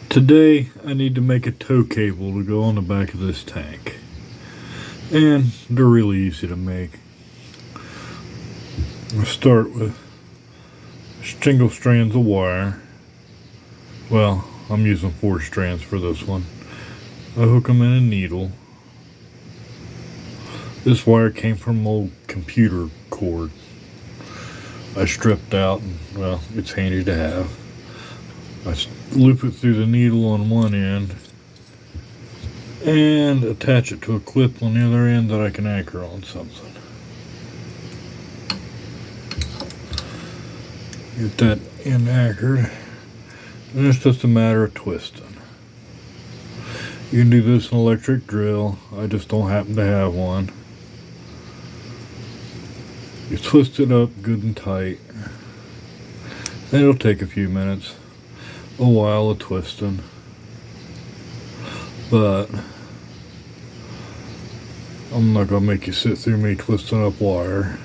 Today I need to make a tow cable to go on the back of this tank. And they're really easy to make. I'll start with single strands of wire. Well, I'm using 4 strands for this one. I hook them in a needle. This wire came from an old computer cord I stripped out, and well, it's handy to have. I loop it through the needle on one end and attach it to a clip on the other end that I can anchor on something. Get that end anchored, and it's just a matter of twisting. You can do this in an electric drill. I just don't happen to have one. You twist it up good and tight, and it'll take a few minutes, a while of twisting, but I'm not gonna make you sit through me twisting up wire.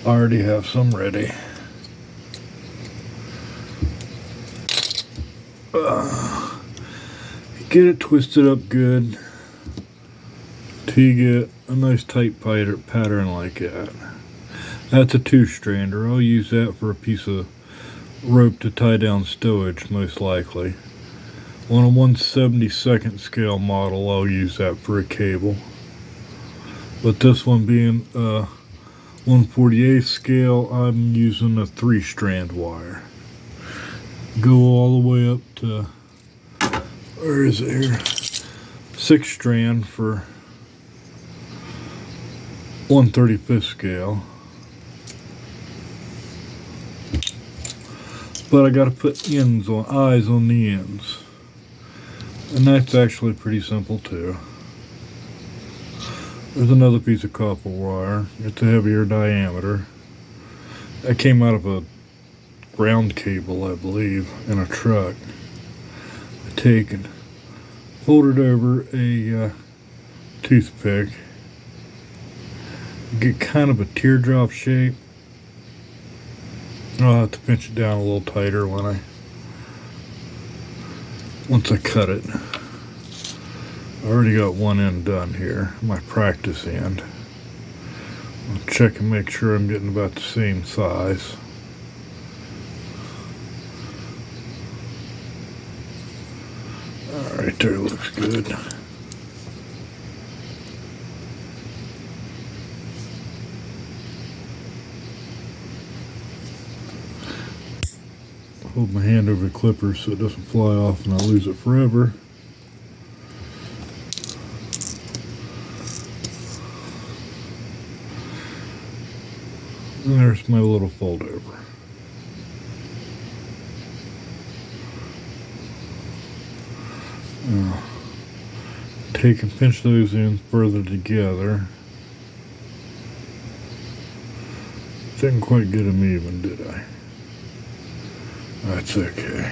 I already have some ready. Get it twisted up good till you get a nice tight pattern like that. That's a 2-strander. I'll use that for a piece of rope to tie down stowage, most likely. On a 1/72nd scale model, I'll use that for a cable. But this one being 1/48 scale, I'm using a 3-strand wire. Go all the way up to, where is it here? 6-strand for 1/35th scale. But I gotta put eyes on the ends. And that's actually pretty simple too. There's another piece of copper wire. It's a heavier diameter. That came out of a ground cable, I believe, in a truck. I take and fold it over a toothpick. Get kind of a teardrop shape. I'll have to pinch it down a little tighter once I cut it. I already got one end done here, my practice end. I'll check and make sure I'm getting about the same size. Alright, there, looks good. Hold my hand over the clipper so it doesn't fly off and I lose it forever. And there's my little fold over. Now, take and pinch those in further together. Didn't quite get them even, did I? That's okay.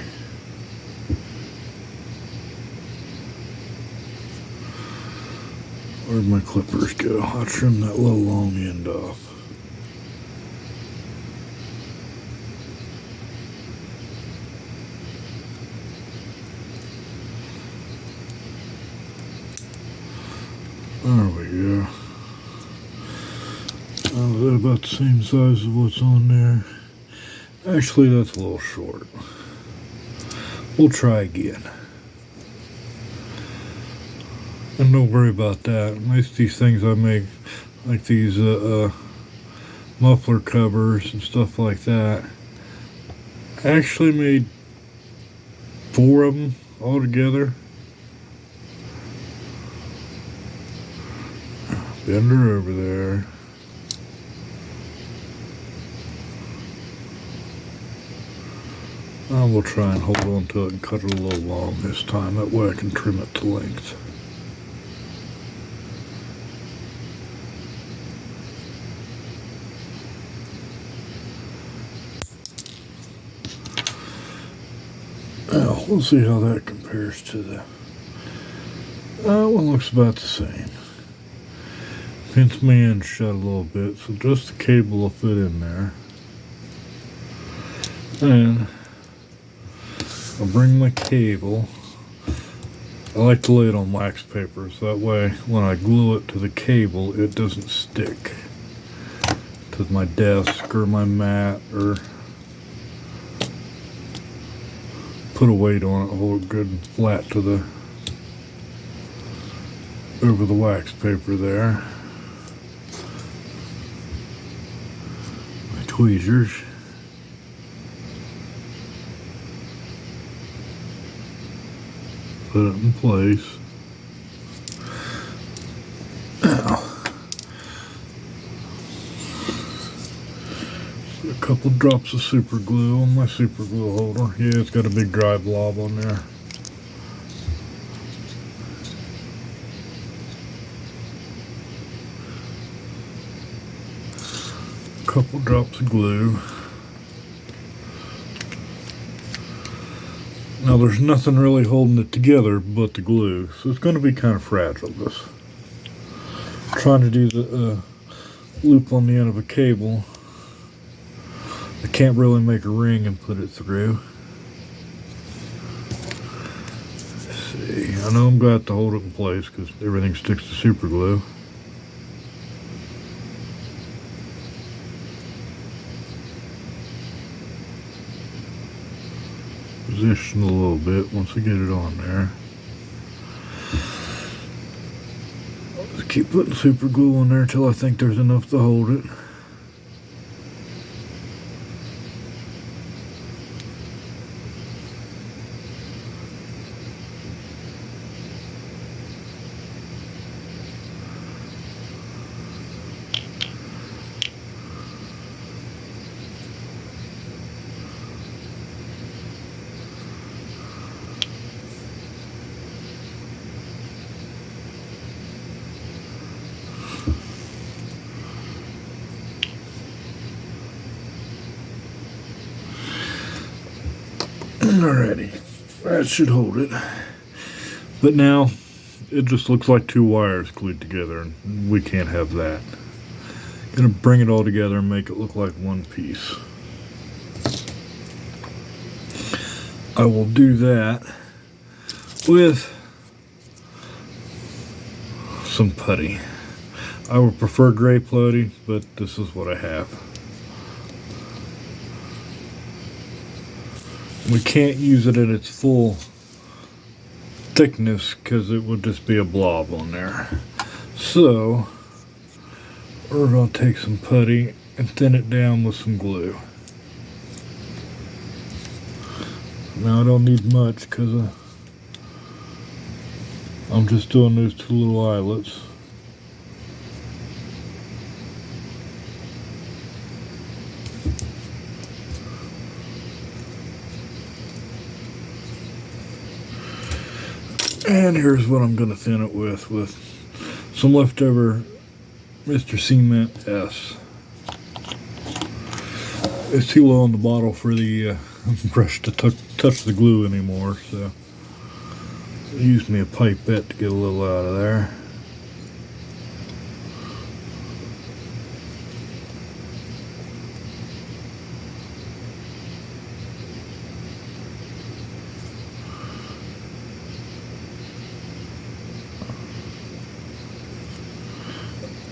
Where'd my clippers go? I'll trim that little long end off. There we go. Oh, is that about the same size as what's on there? Actually, that's a little short. We'll try again. And don't worry about that. Most of these things I make, like these muffler covers and stuff like that, I actually made 4 of them all together. Bend her over there. I will try and hold on to it and cut it a little long this time. That way I can trim it to length. Now, we'll see how that compares to the... That one looks about the same. Pinch my end shut a little bit, so just the cable will fit in there. And I'll bring my cable. I like to lay it on wax paper so that way when I glue it to the cable it doesn't stick to my desk or my mat, or put a weight on it, hold it good and flat to the over the wax paper there. My tweezers. Put it in place. Now, put a couple drops of super glue on my super glue holder. Yeah, it's got a big dry blob on there. Couple drops of glue. Now there's nothing really holding it together but the glue, so it's going to be kind of fragile. This trying to do the loop on the end of a cable. I can't really make a ring and put it through. Let's see, I know I'm going to have to hold it in place because everything sticks to super glue. Position a little bit once I get it on there. I'll just keep putting super glue on there until I think there's enough to hold it. Alrighty, that should hold it. But now it just looks like two wires glued together, and we can't have that. Gonna bring it all together and make it look like one piece. I will do that with some putty. I would prefer gray putty, but this is what I have. We can't use it at its full thickness because it would just be a blob on there. So we're going to take some putty and thin it down with some glue. Now I don't need much because I'm just doing those two little eyelets. And here's what I'm going to thin it with some leftover Mr. Cement S. It's too low on the bottle for the brush to touch the glue anymore, so I used me a pipette to get a little out of there.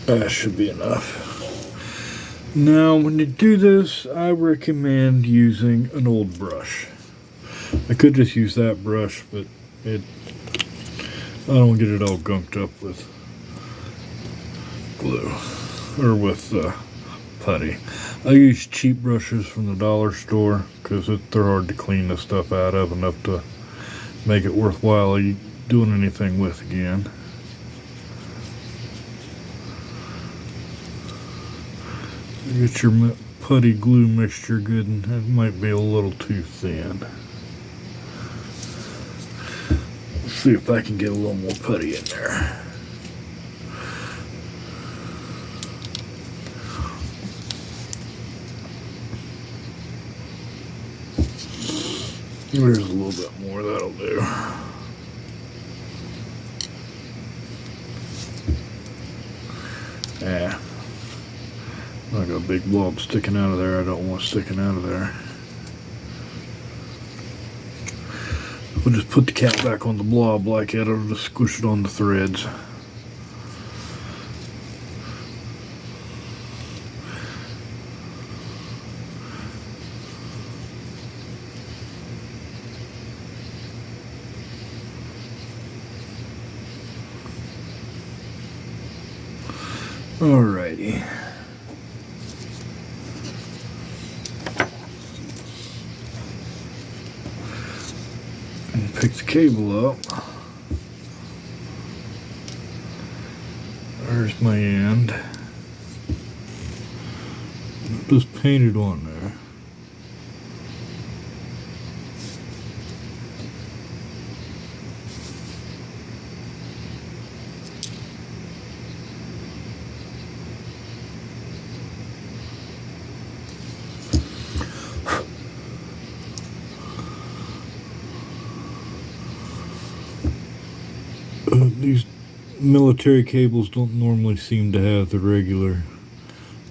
That should be enough. Now, when you do this, I recommend using an old brush. I could just use that brush, but I don't get it all gunked up with glue or with putty. I use cheap brushes from the dollar store because they're hard to clean this stuff out of enough to make it worthwhile doing anything with again. Get your putty glue mixture good, and it might be a little too thin. Let's see if I can get a little more putty in there. There's a little bit more, that'll do. Yeah. I got a big blob sticking out of there. I don't want sticking out of there. We'll just put the cap back on the blob like that. It'll just squish it on the threads. Alrighty. And pick the cable up. There's my end. Just paint it on there. These military cables don't normally seem to have the regular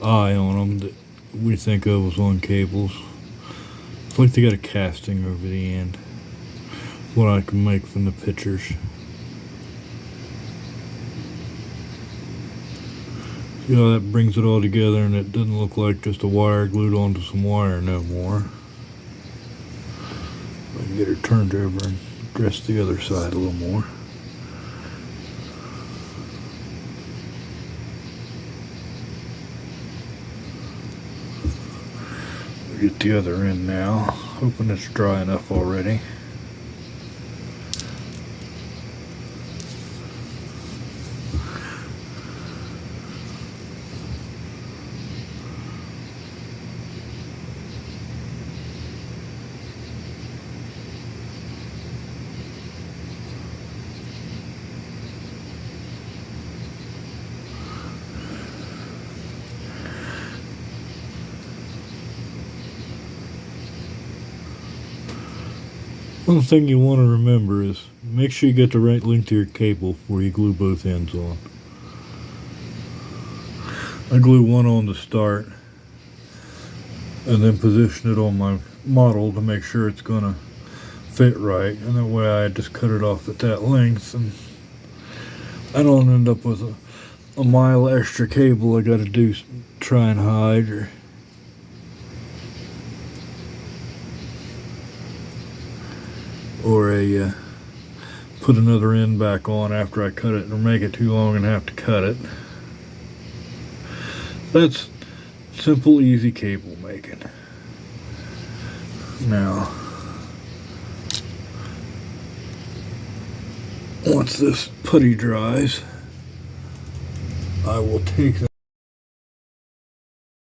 eye on them that we think of as on cables. It's like they got a casting over the end. What I can make from the pictures. See how that brings it all together, and it doesn't look like just a wire glued onto some wire no more. I can get her turned over and dress the other side a little more. Get the other end now, hoping it's dry enough already. One thing you want to remember is make sure you get the right length of your cable before you glue both ends on. I glue one on to start and then position it on my model to make sure it's going to fit right, and that way I just cut it off at that length and I don't end up with a mile extra cable I got to do try and hide or put another end back on after I cut it or make it too long and have to cut it. That's simple, easy cable making. Now, once this putty dries, I will take